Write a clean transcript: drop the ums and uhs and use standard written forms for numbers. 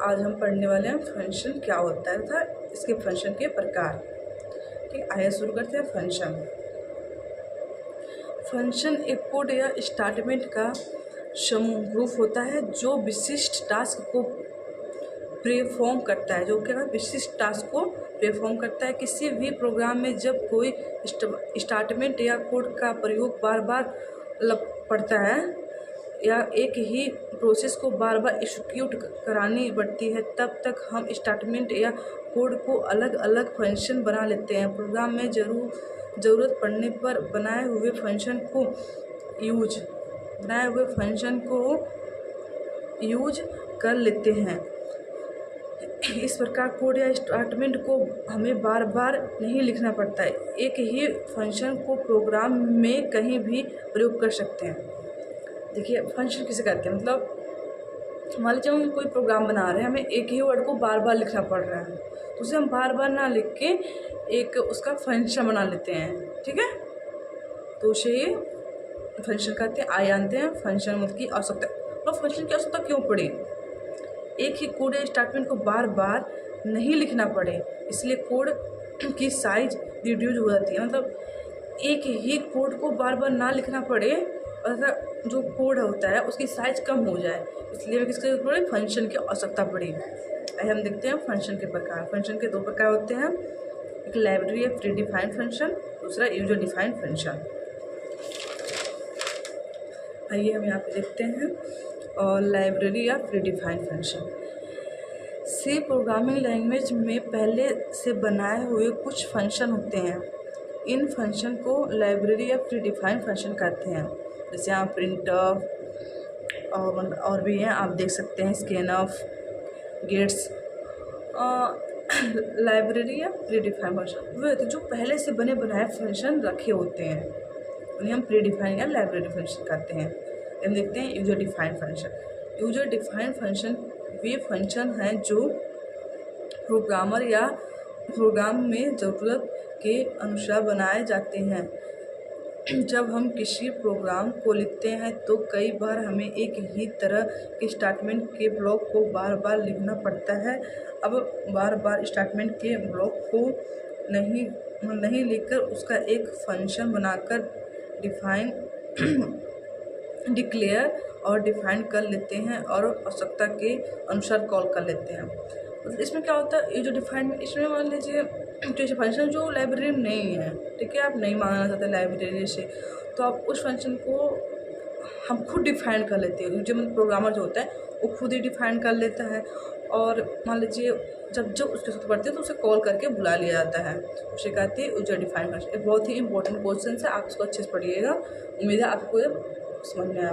आज हम पढ़ने वाले हैं फंक्शन क्या होता है तथा इसके फंक्शन के प्रकार। ठीक, आइए शुरू करते हैं। फंक्शन एक कोड या स्टेटमेंट का समूह होता है जो विशिष्ट टास्क को परफॉर्म करता है। विशिष्ट टास्क को परफॉर्म करता है। किसी भी प्रोग्राम में जब कोई स्टेटमेंट या कोड का प्रयोग बार बार पड़ता है या एक ही प्रोसेस को बार बार एग्जीक्यूट करानी पड़ती है, तब तक हम स्टेटमेंट या कोड को अलग अलग फंक्शन बना लेते हैं। प्रोग्राम में ज़रूरत पड़ने पर बनाए हुए फंक्शन को यूज कर लेते हैं। इस प्रकार कोड या स्टेटमेंट को हमें बार बार नहीं लिखना पड़ता है। एक ही फंक्शन को प्रोग्राम में कहीं भी प्रयोग कर सकते हैं। देखिए, फंक्शन किसे कहते हैं, मतलब मान लीजिए हम कोई प्रोग्राम बना रहे हैं, हमें एक ही वर्ड को बार बार लिखना पड़ रहा है, तो उसे हम बार बार ना लिख के एक उसका फंक्शन बना लेते हैं। ठीक है, तो उसे ये फंक्शन कहते हैं। आइए जानते हैं फंक्शन मतलब की आवश्यकता। और फंक्शन की आवश्यकता क्यों पड़ी? एक ही कोड या स्टेटमेंट को बार बार नहीं लिखना पड़े, इसलिए कोड की साइज रिड्यूस हो जाती है। मतलब एक ही कोड को बार बार ना लिखना पड़े और जो कोड होता है उसकी साइज कम हो जाए, इसलिए किसकी जरूरत पड़ी? फंक्शन की आवश्यकता पड़ी। आइए हम देखते हैं फंक्शन के प्रकार। फंक्शन के दो प्रकार होते हैं, एक लाइब्रेरी या प्री डिफाइंड फंक्शन, दूसरा यूजर डिफाइंड फंक्शन। आइए हम यहाँ पे देखते हैं और लाइब्रेरी या predefined function. C programming language में पहले से बनाए हुए कुछ फंक्शन होते हैं। इन फंक्शन को लाइब्रेरी या प्री डिफाइंड फंक्शन कहते हैं। जैसे यहाँ प्रिंटफ और भी हैं, आप देख सकते हैं स्कैनफ, गेट्स। लाइब्रेरी या प्री डिफाइंड फंक्शन वे होते हैं जो पहले से बने बनाए फंक्शन रखे होते हैं, उन्हें हम प्री डिफाइंड या लाइब्रेरी फंक्शन कहते हैं। हम देखते हैं user defined function. User defined function वे फंक्शन हैं जो प्रोग्रामर या प्रोग्राम में ज़रूरत के अनुसार बनाए जाते हैं। जब हम किसी प्रोग्राम को लिखते हैं तो कई बार हमें एक ही तरह के स्टेटमेंट के ब्लॉक को बार बार लिखना पड़ता है। अब बार बार स्टेटमेंट के ब्लॉक को नहीं लिखकर उसका एक फंक्शन बनाकर डिक्लेयर और डिफाइन कर लेते हैं और आवश्यकता के अनुसार कॉल कर लेते हैं। मतलब इसमें क्या होता है, ये जो डिफाइन, इसमें मान लीजिए जैसे फंक्शन जो लाइब्रेरी में नहीं है, ठीक है, आप नहीं मांगना चाहते लाइब्रेरी से, तो आप उस फंक्शन को हम खुद डिफाइन कर लेते हैं। जो मतलब प्रोग्रामर जो होता है वो खुद ही डिफाइन कर लेता है, और मान लीजिए जब उसकी जरूरत पड़ती है तो उसे कॉल करके बुला लिया जाता है। उसे कहते हैं यूजर डिफाइंड फंक्शन। एक बहुत ही इंपॉर्टेंट क्वेश्चन है, आप इसको अच्छे से पढ़िएगा। उम्मीद है आपको समझ में आया।